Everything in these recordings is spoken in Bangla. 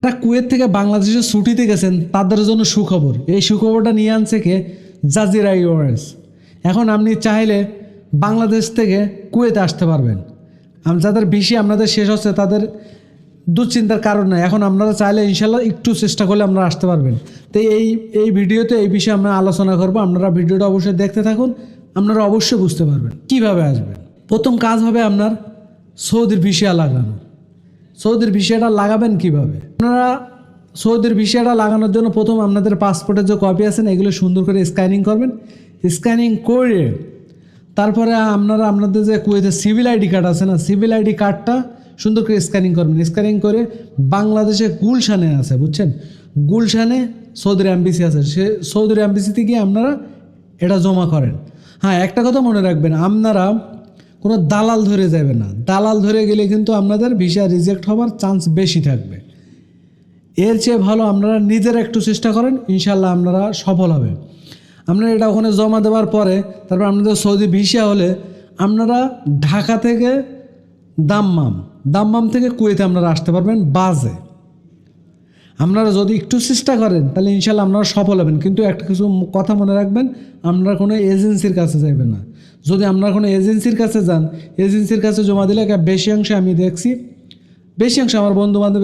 যারা কুয়েত থেকে বাংলাদেশে ছুটিতে গেছেন তাদের জন্য সুখবর। এই সুখবরটা নিয়ে আনছে কে? Jazeera US. এখন আপনি চাইলে বাংলাদেশ থেকে কুয়েতে আসতে পারবেন। যাদের বেশি আপনাদের শেষ হচ্ছে তাদের দুশ্চিন্তার কারণ নাই। এখন আপনারা চাইলে ইনশাল্লাহ একটু চেষ্টা করলে আপনারা আসতে পারবেন। তো এই ভিডিওতে এই বিষয়ে আমরা আলোচনা করব। আপনারা ভিডিওটা অবশ্যই দেখতে থাকুন, আপনারা অবশ্যই বুঝতে পারবেন কীভাবে আসবেন। প্রথম কাজ হবে আপনার সৌদির ভিসা লাগানো। সৌদির ভিসাটা লাগাবেন কিভাবে? আপনারা সৌদির ভিসাটা লাগানোর জন্য প্রথম আপনাদের পাসপোর্টের যে কপি আছেন এগুলো সুন্দর করে স্ক্যানিং করবেন। স্ক্যানিং করে তারপরে আপনাদের যে কুয়েতের সিভিল আইডি কার্ড আছে না, সিভিল আইডি কার্ডটা সুন্দর করে স্ক্যানিং করবেন। স্ক্যানিং করে বাংলাদেশে গুলশানে আছে, বুঝছেন, গুলশানে সৌদির এমবিসি আছে, সে সৌদির এমবিসিতে গিয়ে আপনারা এটা জমা করেন। হ্যাঁ, একটা কথা মনে রাখবেন, আপনারা কোনো দালাল ধরে যাবে না। দালাল ধরে গেলে কিন্তু আপনাদের ভিসা রিজেক্ট হওয়ার চান্স বেশি থাকবে। এর চেয়ে ভালো আপনারা নিজেরা একটু চেষ্টা করেন, ইনশাল্লাহ আপনারা সফল হবে। আপনারা এটা ওখানে জমা দেওয়ার পরে তারপর আপনাদের সৌদি ভিসা হলে আপনারা ঢাকা থেকে দাম্মাম থেকে কুয়েতে আপনারা আসতে পারবেন বাসে। আপনারা যদি একটু চেষ্টা করেন তাহলে ইনশাল্লাহ আপনারা সফল হবেন। কিন্তু একটা কিছু কথা মনে রাখবেন, আপনারা কোনো এজেন্সির কাছে যাবেন না। যদি আপনারা কোনো এজেন্সির কাছে যান, এজেন্সির কাছে জমা দিলে বেশি অংশে আমি দেখছি, বেশি অংশ আমার বন্ধুবান্ধব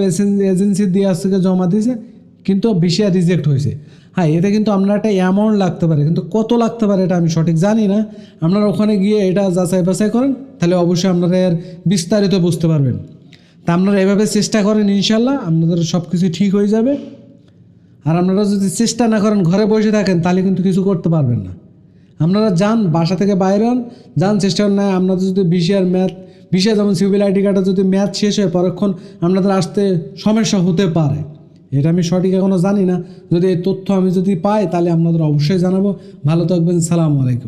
এজেন্সি দিয়ে আজ থেকে জমা দিয়েছে কিন্তু ভিসা রিজেক্ট হয়েছে। হ্যাঁ, এতে কিন্তু আপনার একটা অ্যামাউন্ট লাগতে পারে, কিন্তু কত লাগতে পারে এটা আমি সঠিক জানি না। আপনারা ওখানে গিয়ে এটা যাচাই বাছাই করেন, তাহলে অবশ্যই আপনারা এর বিস্তারিত বুঝতে পারবেন। তা আপনারা এভাবে চেষ্টা করেন, ইনশাল্লাহ আপনাদের সব কিছু ঠিক হয়ে যাবে। আর আপনারা যদি চেষ্টা না করেন, ঘরে বসে থাকেন, তাহলে কিন্তু কিছু করতে পারবেন না। আপনারা যান, বাসা থেকে বাইরে হন, যান, চেষ্টা করেন। না আপনাদের যদি ভিসা যেমন সিভিল আইডি কার্ডে যদি ম্যাচ শেষ হয় পরক্ষণ আপনাদের আসতে সমস্যা হতে পারে। এটা আমি সঠিক এখনও জানি না। যদি এই তথ্য আমি যদি পাই তাহলে আপনাদের অবশ্যই জানাবো। ভালো থাকবেন, সালামু আলাইকুম।